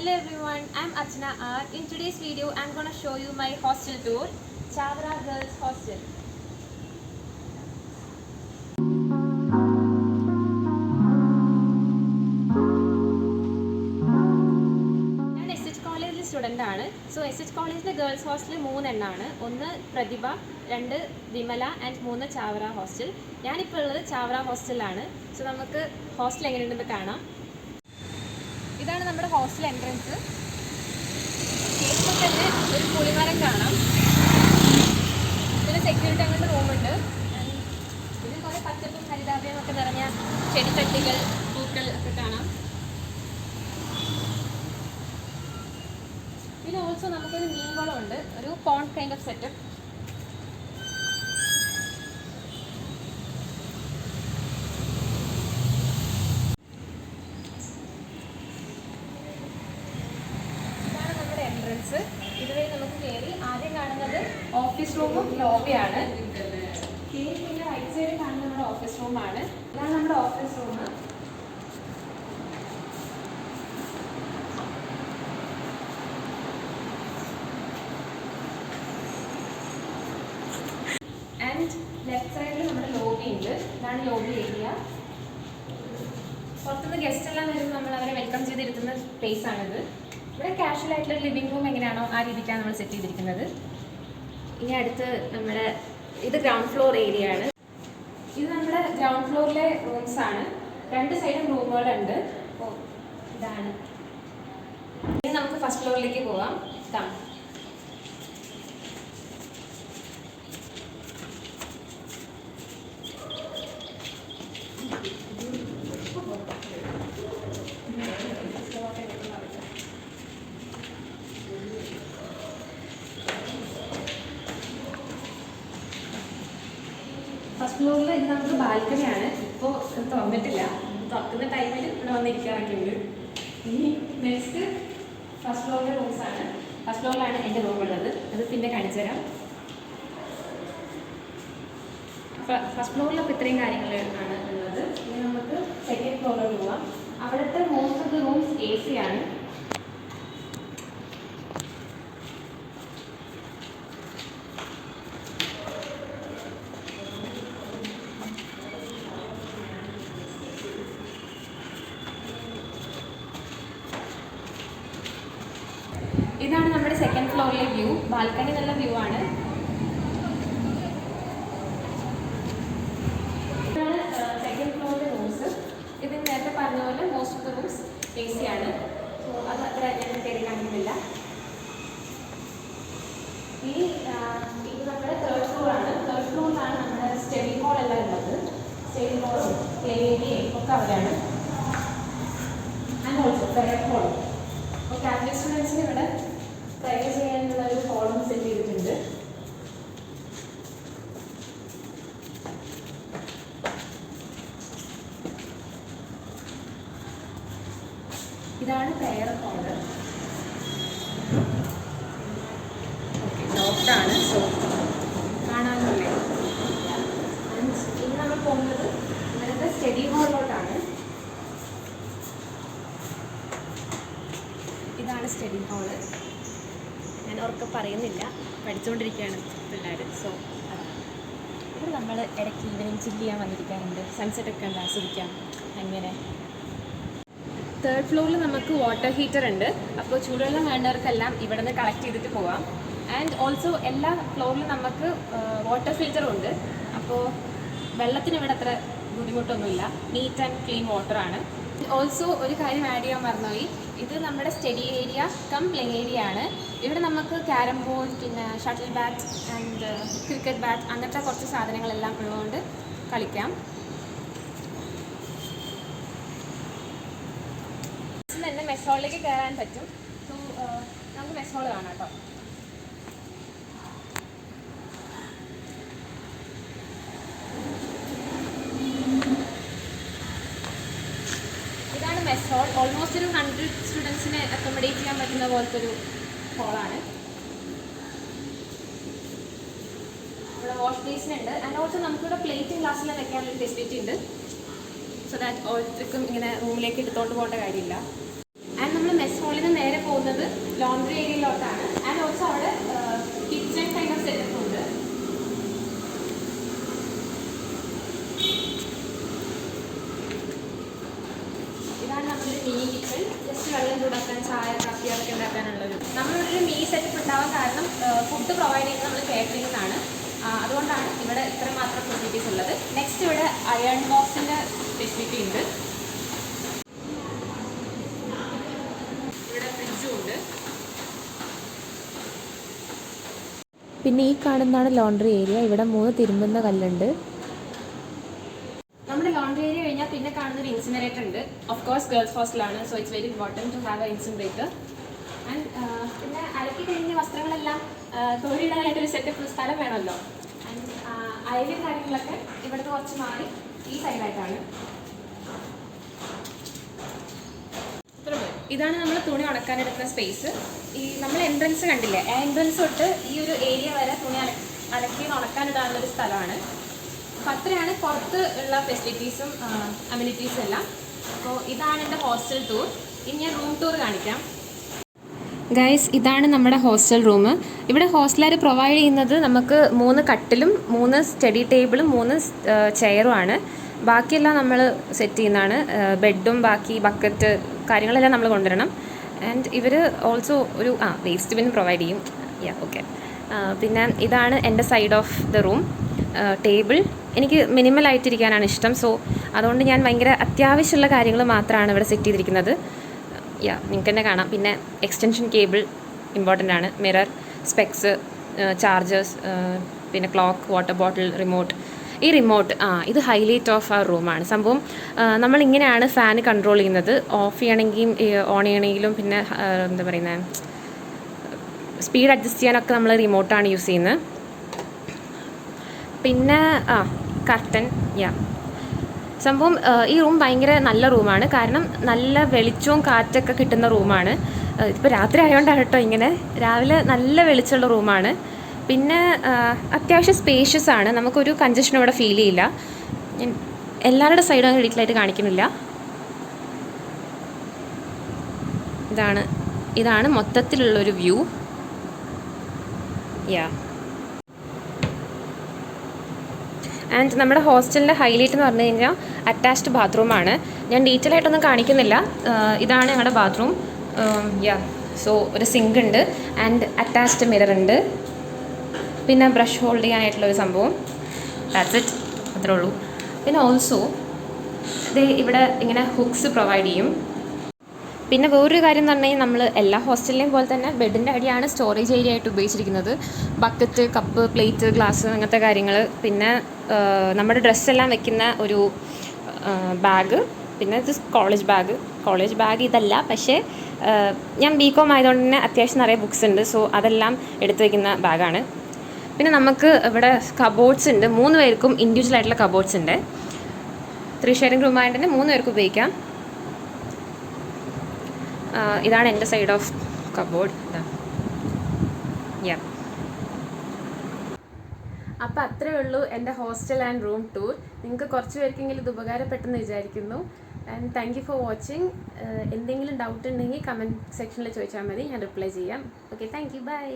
Hello everyone, I'm Archana R. In today's video, I'm going to show you my hostel tour, Chavara Girls Hostel. I'm SH College student. So SH College Girls Hostel is 3 എണ്ണാണ്. ഒന്ന് പ്രതിഭ, 2 Vimala and 3 Chavara hostel. ഞാനിപ്പോൾ ഉള്ളത് Chavara ഹോസ്റ്റലിലാണ്. So നമുക്ക് hostel എങ്ങനെയുണ്ടെന്ന് കാണാം. ഇതാണ് നമ്മുടെ hostel entrance. കേൾക്കുമ്പോൾ തന്നെ ഒരു പുളിമരം കാണാം. പിന്നെ സെക്യൂരിറ്റി അങ്ങനത്തെ റൂമുണ്ട്. ഇതിൽ കുറേ പച്ചപ്പും ഹരിതാഭയും ഒക്കെ നിറഞ്ഞ ചെടിച്ചട്ടികൾ, പൂക്കൾ ഒക്കെ കാണാം. പിന്നെ ഓൾസോ നമുക്കൊരു മീൻകുളമുണ്ട്, ഒരു പോണ്ട് കൈൻഡ് ഓഫ് സെറ്റപ്പ്. ഇതുവരെ നമുക്ക് കയറി ആദ്യം കാണുന്നത് ഓഫീസ് റൂമും ലോബിയാണ്. പിന്നെ റൈറ്റ് സൈഡിൽ കാണുന്നത് നമ്മുടെ ഓഫീസ് റൂമാണ്. ഇതാണ് നമ്മുടെ ഓഫീസ് റൂം. ആൻഡ് ലെഫ്റ്റ് സൈഡിൽ നമ്മുടെ ലോബി ഉണ്ട്. ഇതാണ് ലോബി ഏരിയ. പുറത്തുനിന്ന് ഗസ്റ്റ് എല്ലാം വരുമ്പോൾ നമ്മൾ അവരെ വെൽക്കം ചെയ്തിരുത്തുന്ന പ്ലേസ് ആണിത്. ഇവിടെ കാഷ്വൽ ആയിട്ടുള്ള ലിവിംഗ് റൂം എങ്ങനെയാണോ ആ രീതിക്കാണ് നമ്മൾ സെറ്റ് ചെയ്തിരിക്കുന്നത്. ഇനി അടുത്ത് നമ്മുടെ ഇത് ഗ്രൗണ്ട് ഫ്ലോർ ഏരിയ ആണ്. ഇത് നമ്മുടെ ഗ്രൗണ്ട് ഫ്ലോറിലെ റൂംസ് ആണ്. 2 സൈഡും റൂമുകളുണ്ട്. അപ്പോൾ ഇതാണ്. ഇനി നമുക്ക് ഫസ്റ്റ് ഫ്ലോറിലേക്ക് പോവാം. ഫസ്റ്റ് ഫ്ലോറിൽ ഇത് നമുക്ക് ബാൽക്കണിയാണ്. ഇപ്പോൾ തുറന്നിട്ടില്ല. തുറക്കുന്ന ടൈമിൽ ഇവിടെ വന്നിരിക്കാറൊക്കെ ഉണ്ട്. ഇനി നെക്സ്റ്റ് ഫസ്റ്റ് ഫ്ലോറിലെ റൂംസാണ്. ഫസ്റ്റ് ഫ്ലോറിലാണ് എൻ്റെ റൂം ഉള്ളത്. അത് പിന്നെ കാണിച്ചു തരാം. ഫസ്റ്റ് ഫ്ലോറിൽ അപ്പോൾ ഇത്രയും കാര്യങ്ങൾ ആണ് ഉള്ളത്. ഇനി നമുക്ക് സെക്കൻഡ് ഫ്ലോറിൽ പോവാം. അവിടുത്തെ most of the rooms AC ആണ്. ഇതാണ് നമ്മുടെ സെക്കൻഡ് ഫ്ലോറിലെ വ്യൂ. ബാൽക്കണി നല്ല വ്യൂ ആണ്. ഇതാണ് സെക്കൻഡ് ഫ്ലോറിലെ റൂംസ്. ഇത് നേരത്തെ പറഞ്ഞ പോലെ most of the rooms AC ആണ്. സോ അത് അത്ര ഞാൻ കയറി കാണിക്കുന്നില്ല. ഇനി ഇത് നമ്മുടെ തേർഡ് ഫ്ലോറാണ്. തേർഡ് ഫ്ലോറിലാണ് നമ്മുടെ സ്റ്റഡി ഹാൾ എല്ലാം ഉള്ളത്. സ്റ്റഡി ഹാളും പ്ലേ ഏരിയയും ഒക്കെ അവിടെയാണ്. And also prayer hall. അപ്പോൾ കാത്തലിക് സ്റ്റുഡൻസിന് ഇവിടെ പ്രയർ ചെയ്യാനുള്ള ഒരു ഹോളും സെറ്റ് ചെയ്തിട്ടുണ്ട്. ഇതാണ് പ്രയർ ഹോള്. ലോക്ക്ഡാണ്. സോ കാണാനല്ലേ. ഇനി നമ്മൾ പോകുന്നത് ഇവിടുത്തെ സ്റ്റഡി ഹാളിലോട്ടാണ്. ഇതാണ് സ്റ്റഡി ഹാള്. ഞാൻ ഉറക്കെ പറയുന്നില്ല, പഠിച്ചുകൊണ്ടിരിക്കുകയാണ് പിള്ളേർ. സോ ഇവിടെ നമ്മൾ ഇടയ്ക്ക് ഈവനിങ് ചില്ല് ചെയ്യാൻ വന്നിരിക്കാറുണ്ട്. സൺസെറ്റൊക്കെ ഉണ്ട്, ആസ്വദിക്കാം. അങ്ങനെ തേർഡ് ഫ്ലോറിൽ നമുക്ക് വാട്ടർ ഹീറ്റർ ഉണ്ട്. അപ്പോൾ ചൂടുവെള്ളം വേണ്ടവർക്കെല്ലാം ഇവിടെ നിന്ന് കളക്ട് ചെയ്തിട്ട് പോവാം. ആൻഡ് ഓൾസോ എല്ലാ ഫ്ലോറിലും നമുക്ക് വാട്ടർ ഫിൽറ്ററും ഉണ്ട്. അപ്പോൾ വെള്ളത്തിന് ഇവിടെ അത്ര ബുദ്ധിമുട്ടൊന്നുമില്ല. നീറ്റ് ആൻഡ് ക്ലീൻ വാട്ടറാണ്. ഓൾസോ ഒരു കാര്യം ആഡ് ചെയ്യാൻ മറന്നുപോയി. ഇത് നമ്മുടെ study area cum play area ആണ്. ഇവിടെ നമുക്ക് ക്യാരം ബോർഡ്, പിന്നെ shuttle bat and cricket bat അങ്ങനത്തെ കുറച്ച് സാധനങ്ങളെല്ലാം ഉള്ളതുകൊണ്ട് കളിക്കാം. തന്നെ മെസ് ഹോളിലേക്ക് കയറാൻ പറ്റും. സോ നമുക്ക് മെസ് ഹോൾ കാണാം കേട്ടോ. ഇതാണ് മെസ് ഹോൾ. ഓൾമോസ്റ്റ് ഒരു 100 സ്റ്റുഡൻസിനെ അക്കോമഡേറ്റ് ചെയ്യാൻ പറ്റുന്ന പോലത്തെ ഒരു ഹോളാണ്. ഇവിടെ വാഷ് ബേസിൻ ഉണ്ട്. ആൻഡ് ഓൾസോ നമുക്കിവിടെ പ്ലേറ്റും ഗ്ലാസ്സിലും വെക്കാനുള്ള ഫെസിലിറ്റി ഉണ്ട്. സോ ദാറ്റ് ഓരോരുത്തർക്കും ഇങ്ങനെ റൂമിലേക്ക് എടുത്തുകൊണ്ട് പോകേണ്ട കാര്യമില്ല. ആൻഡ് നമ്മൾ മെസ് ഹോളിൽ നിന്ന് നേരെ ലോണ്ടറി ഏരിയയിലോട്ടാണ്. ആൻഡ് ഓൾസോ അവിടെ കിച്ചൺ കൈൻഡ് ഓഫ് സെറ്റപ്പ് ഉണ്ട്. ഇതാണ് നമ്മുടെ മിനി കിച്ചൺ. ജസ്റ്റ് വെള്ളം ചൂടാക്കാൻ, ചായ കാപ്പി അതൊക്കെ ഉണ്ടാക്കാനുള്ളൊരു. നമ്മളിവിടെ ഒരു മിനി സെറ്റപ്പ് ഉണ്ടാവാൻ കാരണം ഫുഡ് പ്രൊവൈഡ് ചെയ്യുന്നത് നമ്മൾ കാറ്ററിംഗിനാണ്. അതുകൊണ്ടാണ് ഇവിടെ ഇത്രമാത്രം ഫെസിലിറ്റീസ് ഉള്ളത്. നെക്സ്റ്റ് ഇവിടെ അയൺ ബോക്സിൻ്റെ ഫെസിലിറ്റി ഉണ്ട്. ഇവിടെ ഫ്രിഡ്ജും ഉണ്ട്. പിന്നെ ഈ കാണുന്നതാണ് ലോണ്ടറി ഏരിയ. ഇവിടെ 3 തിരുമ്പുന്ന കല്ലുണ്ട്. നമ്മുടെ ലോണ്ടറി ഏരിയ കഴിഞ്ഞാൽ പിന്നെ കാണുന്ന ഒരു ഇൻസിനറേറ്റർ ഉണ്ട്. ഓഫ് കോഴ്സ് ഗേൾസ് ഹോസ്റ്റലാണ്, so it's very important to have a incinerator. And പിന്നെ അലക്കി കഴിഞ്ഞ വസ്ത്രങ്ങളെല്ലാം തോരിയിടാനായിട്ടൊരു സെറ്റപ്പ് സ്ഥലം വേണമല്ലോ. ആൻഡ് അയലും കാര്യങ്ങളൊക്കെ ഇവിടുത്തെ കുറച്ച് മാറി ഈ സൈഡായിട്ടാണ്. ഇതാണ് നമ്മൾ തുണി ഉണക്കാനെടുക്കുന്ന സ്പേസ്. ഈ നമ്മൾ എൻട്രൻസ് കണ്ടില്ലേ, ആ എൻട്രൻസ് തൊട്ട് ഈ ഒരു ഏരിയ വരെ തുണി അലക്കി ഉണക്കാനിടാനുള്ളൊരു സ്ഥലമാണ്. അപ്പോൾ അത്രയാണ് പുറത്ത് ഉള്ള ഫെസിലിറ്റീസും അമ്യൂണിറ്റീസും എല്ലാം. അപ്പോൾ ഇതാണ് എൻ്റെ ഹോസ്റ്റൽ ടൂർ. ഇനി ഞാൻ റൂം ടൂർ കാണിക്കാം. ഗൈസ്, ഇതാണ് നമ്മുടെ ഹോസ്റ്റൽ റൂം. ഇവിടെ ഹോസ്റ്റലുകാർ പ്രൊവൈഡ് ചെയ്യുന്നത് നമുക്ക് 3 കട്ടിലും 3 സ്റ്റഡി ടേബിളും 3 ചെയറുമാണ്. ബാക്കിയെല്ലാം നമ്മൾ സെറ്റ് ചെയ്യുന്നതാണ്. ബെഡും ബാക്കി ബക്കറ്റ് കാര്യങ്ങളെല്ലാം നമ്മൾ കൊണ്ടുവരണം. ആൻഡ് ഇവർ ഓൾസോ ഒരു വേസ്റ്റ് ബിൻ പ്രൊവൈഡ് ചെയ്യും. ഓക്കെ. പിന്നെ ഇതാണ് എൻ്റെ side of the room. Table എനിക്ക് മിനിമലായിട്ടിരിക്കാനാണ് ഇഷ്ടം. സോ അതുകൊണ്ട് ഞാൻ ഭയങ്കര അത്യാവശ്യമുള്ള കാര്യങ്ങൾ മാത്രമാണ് ഇവിടെ സെറ്റ് ചെയ്തിരിക്കുന്നത്. നിങ്ങൾക്ക് തന്നെ കാണാം. പിന്നെ എക്സ്റ്റൻഷൻ കേബിൾ ഇമ്പോർട്ടൻ്റ് ആണ്. മിറർ, സ്പെക്സ്, ചാർജേഴ്സ്, പിന്നെ ക്ലോക്ക്, വാട്ടർ ബോട്ടിൽ, റിമോട്ട്. ഈ റിമോട്ട് ഇത് ഹൈലൈറ്റ് ഓഫ് ആ റൂമാണ്. സംഭവം നമ്മളിങ്ങനെയാണ് ഫാൻ കൺട്രോൾ ചെയ്യുന്നത്. ഓഫ് ചെയ്യണമെങ്കിലും ഓൺ ചെയ്യണമെങ്കിലും പിന്നെ എന്താ പറയുന്നത്, സ്പീഡ് അഡ്ജസ്റ്റ് ചെയ്യാനൊക്കെ നമ്മൾ റിമോട്ടാണ് യൂസ് ചെയ്യുന്നത്. പിന്നെ കർട്ടൻ. സംഭവം ഈ റൂം ഭയങ്കര നല്ല റൂമാണ്. കാരണം നല്ല വെളിച്ചവും കാറ്റൊക്കെ കിട്ടുന്ന റൂമാണ്. ഇപ്പോൾ രാത്രി ആയതുകൊണ്ടാണ് കേട്ടോ ഇങ്ങനെ. രാവിലെ നല്ല വെളിച്ചമുള്ള റൂമാണ്. പിന്നെ അത്യാവശ്യം സ്പേഷ്യസ് ആണ്. നമുക്കൊരു കൺജഷനും ഇവിടെ ഫീൽ ചെയ്യില്ല. ഞാൻ എല്ലാവരുടെ സൈഡും അങ്ങനെ ഡീറ്റെയിലായിട്ട് കാണിക്കുന്നില്ല. ഇതാണ് മൊത്തത്തിലുള്ളൊരു വ്യൂ. ആൻഡ് നമ്മുടെ ഹോസ്റ്റലിൻ്റെ ഹൈലൈറ്റ് എന്ന് പറഞ്ഞു കഴിഞ്ഞാൽ അറ്റാച്ച്ഡ് ബാത്റൂമാണ്. ഞാൻ ഡീറ്റെയിൽ ആയിട്ടൊന്നും കാണിക്കുന്നില്ല. ഇതാണ് ഞങ്ങളുടെ ബാത്റൂം. സോ ഒരു സിങ്ക് ഉണ്ട് ആൻഡ് അറ്റാച്ച്ഡ് മിറർ ഉണ്ട്. പിന്നെ ബ്രഷ് ഹോൾഡ് ചെയ്യാനായിട്ടുള്ളൊരു സംഭവം. That's it. അത്രേ ഉള്ളൂ. പിന്നെ ഓൾസോ ഇവിടെ ഇങ്ങനെ ഹുക്സ് പ്രൊവൈഡ് ചെയ്യും. പിന്നെ വേറൊരു കാര്യം എന്ന് പറഞ്ഞു കഴിഞ്ഞാൽ നമ്മൾ എല്ലാ ഹോസ്റ്റലിലെയും പോലെ തന്നെ ബെഡിൻ്റെ അടിയാണ് സ്റ്റോറേജ് ഏരിയ ആയിട്ട് ഉപയോഗിച്ചിരിക്കുന്നത്. ബക്കറ്റ്, കപ്പ്, പ്ലേറ്റ്, ഗ്ലാസ് അങ്ങനത്തെ കാര്യങ്ങൾ. പിന്നെ നമ്മുടെ ഡ്രസ്സെല്ലാം വെക്കുന്ന ഒരു ബാഗ്. പിന്നെ ഇത് കോളേജ് ബാഗ് ഇതല്ല, പക്ഷേ ഞാൻ BCom ആയതുകൊണ്ട് തന്നെ അത്യാവശ്യം നിറയെ ബുക്സ് ഉണ്ട്. സോ അതെല്ലാം എടുത്തു വയ്ക്കുന്ന ബാഗാണ്. പിന്നെ നമുക്ക് ഇവിടെ കബോർഡ്സ് ഉണ്ട്. 3 പേർക്കും ഇൻഡിവിജ്വൽ ആയിട്ടുള്ള കബോർഡ്സ് ഉണ്ട്. 3 ഷെയറിംഗ് റൂം ആയിട്ട് തന്നെ 3 പേർക്ക് ഉപയോഗിക്കാം. ഇതാണ് എൻ്റെ സൈഡ് ഓഫ് കബോർഡ്. അപ്പോൾ അത്രയേ ഉള്ളൂ എൻ്റെ ഹോസ്റ്റൽ ആൻഡ് റൂം ടൂർ. നിങ്ങൾക്ക് കുറച്ച് പേർക്കെങ്കിലും ഇത് ഉപകാരപ്പെട്ടെന്ന് വിചാരിക്കുന്നു. And thank you for watching. എന്തെങ്കിലും ഡൗട്ട് ഉണ്ടെങ്കിൽ കമൻറ്റ് സെക്ഷനിൽ ചോദിച്ചാൽ മതി, ഞാൻ റിപ്ലൈ ചെയ്യാം. Okay, thank you, by.